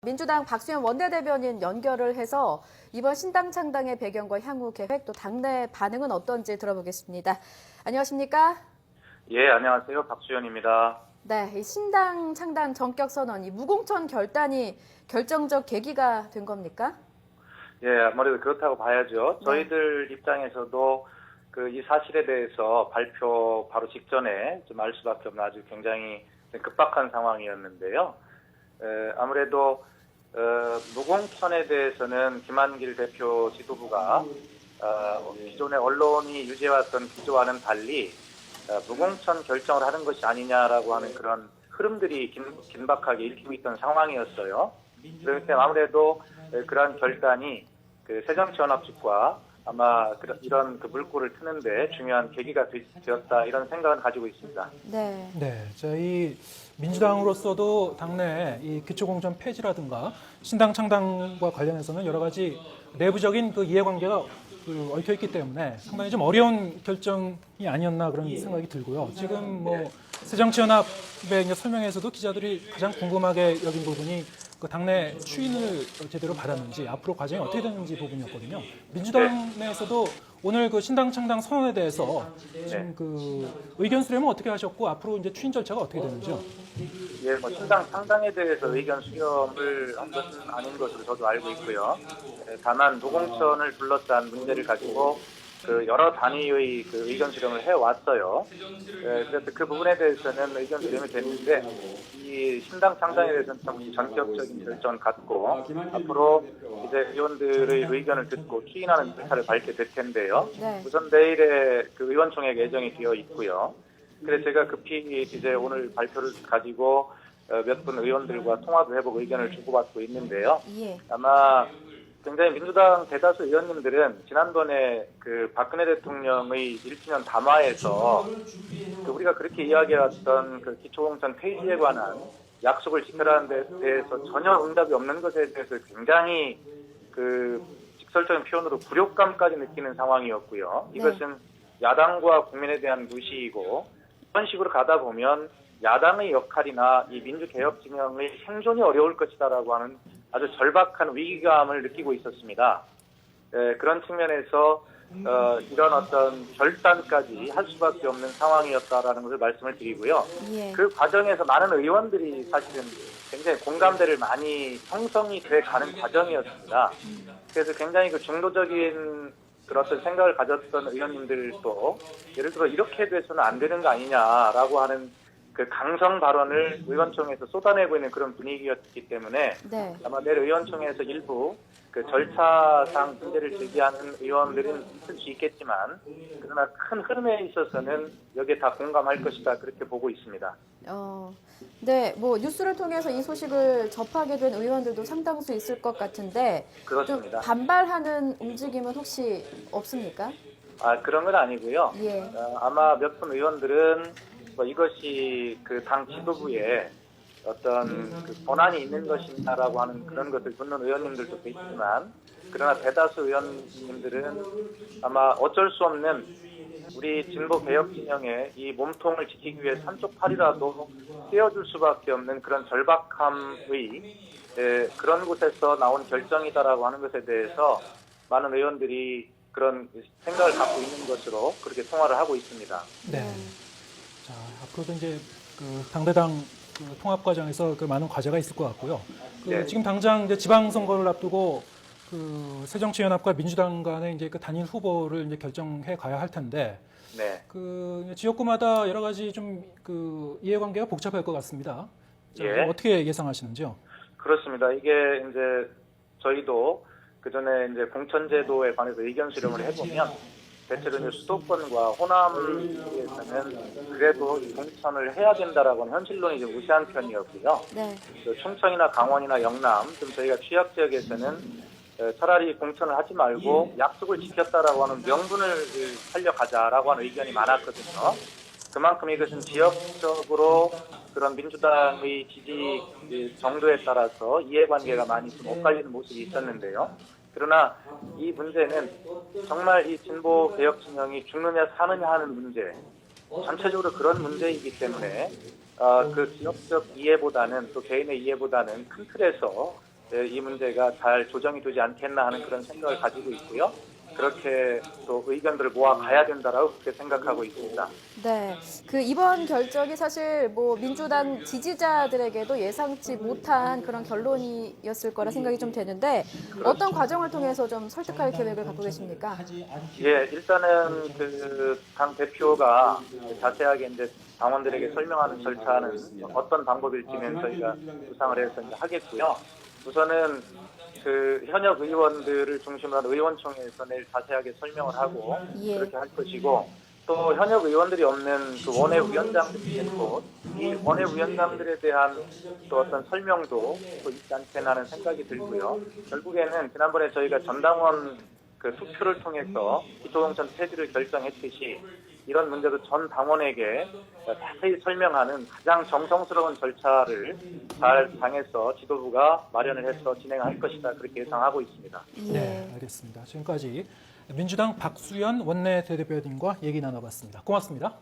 민주당 박수현 원내대변인 연결을 해서 이번 신당 창당의 배경과 향후 계획 또 당내 반응은 어떤지 들어보겠습니다. 안녕하십니까? 예, 안녕하세요. 박수현입니다. 네, 이 신당 창당 전격 선언, 이 무공천 결단이 결정적 계기가 된 겁니까? 예, 아무래도 그렇다고 봐야죠. 저희들 입장에서도 이 사실에 대해서 발표 바로 직전에 좀 알 수밖에 없는 아주 굉장히 급박한 상황이었는데요. 아무래도 무공천에 대해서는 김한길 대표 지도부가 기존의 언론이 유지해왔던 기조와는 달리 무공천 결정을 하는 것이 아니냐라고 하는 그런 흐름들이 긴박하게 일으키고 있던 상황이었어요. 그렇기 때문에 아무래도 그러한 결단이 새정치연합 측과 아마 이런 물꼬를 트는데 중요한 계기가 되었다 이런 생각을 가지고 있습니다. 네. 네, 저희 민주당으로서도 당내 이 기초공천 폐지라든가 신당 창당과 관련해서는 여러 가지 내부적인 이해관계가 얽혀 있기 때문에 상당히 좀 어려운 결정이 아니었나 그런 생각이 들고요. 지금 새정치연합의 설명에서도 기자들이 가장 궁금하게 여긴 부분이 당내 추인을 제대로 받았는지 앞으로 과정이 어떻게 되는지 부분이었거든요. 민주당 내에서도 오늘 신당 창당 선언에 대해서 지금 의견 수렴은 어떻게 하셨고 앞으로 이제 추인 절차가 어떻게 되는지요? 예, 신당 창당에 대해서 의견 수렴을 한 것은 아닌 것으로 저도 알고 있고요. 다만 무공천을 둘러싼 문제를 가지고 여러 단위의 의견 수렴을 해왔어요. 그래서 그 부분에 대해서는 의견 수렴이 됐는데 이 신당 창당에 대해서는 좀 전격적인 결정을 갖고 앞으로 이제 의원들의 의견을 듣고 추인하는 절차를 밟게 될 텐데요. 네. 우선 내일에 의원총회가 예정이 되어 있고요. 그래서 제가 급히 이제 오늘 발표를 가지고 몇 분 의원들과 통화도 해보고 의견을 주고받고 있는데요. 예. 아마 굉장히 민주당 대다수 의원님들은 지난번에 박근혜 대통령의 1주년 담화에서 우리가 그렇게 이야기해왔던 기초공천 폐지에 관한 약속을 지켜라는 데 대해서 전혀 응답이 없는 것에 대해서 굉장히 직설적인 표현으로 굴욕감까지 느끼는 상황이었고요. 이것은 야당과 국민에 대한 무시이고 이런 식으로 가다 보면 야당의 역할이나 이 민주개혁 진영의 생존이 어려울 것이다라고 하는 아주 절박한 위기감을 느끼고 있었습니다. 그런 측면에서 이런 어떤 결단까지 할 수밖에 없는 상황이었다라는 것을 말씀을 드리고요. 예. 그 과정에서 많은 의원들이 사실은 굉장히 공감대를 많이 형성이 돼 가는 과정이었습니다. 그래서 굉장히 중도적인 그런 어떤 생각을 가졌던 의원님들도 예를 들어 이렇게 돼서는 안 되는 거 아니냐라고 하는 강성 발언을 의원총회에서 쏟아내고 있는 그런 분위기였기 때문에 아마 내일 의원총회에서 일부 절차상 문제를 제기하는 의원들은 있을 수 있겠지만 그러나 큰 흐름에 있어서는 여기에 다 공감할 것이다 그렇게 보고 있습니다. 네, 뉴스를 통해서 이 소식을 접하게 된 의원들도 상당수 있을 것 같은데 그렇습니다. 좀 반발하는 움직임은 혹시 없습니까? 그런 건 아니고요. 예. 아마 몇 분 의원들은 이것이 당 지도부에 어떤 권한이 있는 것이냐라고 하는 그런 것을 묻는 의원님들도 있지만 그러나 대다수 의원님들은 아마 어쩔 수 없는 우리 진보 개혁 진영의 이 몸통을 지키기 위해 한쪽 팔이라도 떼어줄 수밖에 없는 그런 절박함의 그런 곳에서 나온 결정이다라고 하는 것에 대해서 많은 의원들이 그런 생각을 갖고 있는 것으로 그렇게 통화를 하고 있습니다. 네. 자, 앞으로도 이제 당대당 통합 과정에서 많은 과제가 있을 것 같고요. 지금 당장 이제 지방선거를 앞두고 새정치연합과 민주당 간의 이제 단일 후보를 이제 결정해 가야 할 텐데, 지역구마다 여러 가지 좀 이해관계가 복잡할 것 같습니다. 자, 어떻게 예상하시는지요? 그렇습니다. 이게 이제 저희도 그 전에 이제 공천제도에 관해서 의견 수렴을 해보면 대체로 이제 수도권과 호남에서는 그래도 공천을 해야 된다라고는 현실론이 좀 무시한 편이었고요. 충청이나 강원이나 영남, 좀 저희가 취약 지역에서는 차라리 공천을 하지 말고 약속을 지켰다라고 하는 명분을 살려가자라고 하는 의견이 많았거든요. 그만큼 이것은 지역적으로 그런 민주당의 지지 정도에 따라서 이해관계가 많이 좀 엇갈리는 모습이 있었는데요. 그러나 이 문제는 정말 이 진보 개혁 진영이 죽느냐 사느냐 하는 문제, 전체적으로 그런 문제이기 때문에 그 지역적 이해보다는 또 개인의 이해보다는 큰 틀에서 이 문제가 잘 조정이 되지 않겠나 하는 그런 생각을 가지고 있고요. 그렇게 또 의견들을 모아 가야 된다라고 그렇게 생각하고 있습니다. 네, 그 이번 결정이 사실 뭐 민주당 지지자들에게도 예상치 못한 그런 결론이었을 거라 생각이 좀 되는데 어떤 과정을 통해서 좀 설득할 계획을 갖고 계십니까? 예, 일단은 그 당 대표가 자세하게 이제 당원들에게 설명하는 절차는 어떤 방법일지는 저희가 구상을 해서 이제 하겠고요. 우선은 그 현역 의원들을 중심으로 한 의원총회에서 내일 자세하게 설명을 하고 예. 그렇게 할 것이고 또 현역 의원들이 없는 그 원외 위원장들이 있고 이 원외 위원장들에 대한 또 어떤 설명도 또 있지 않겠나 하는 생각이 들고요. 결국에는 지난번에 저희가 전당원 그 투표를 통해서 기초공천 폐지를 결정했듯이 이런 문제도 전 당원에게 자세히 설명하는 가장 정성스러운 절차를 잘 당해서 지도부가 마련을 해서 진행할 것이다 그렇게 예상하고 있습니다. 네, 알겠습니다. 지금까지 민주당 박수현 원내대표님과 얘기 나눠봤습니다. 고맙습니다.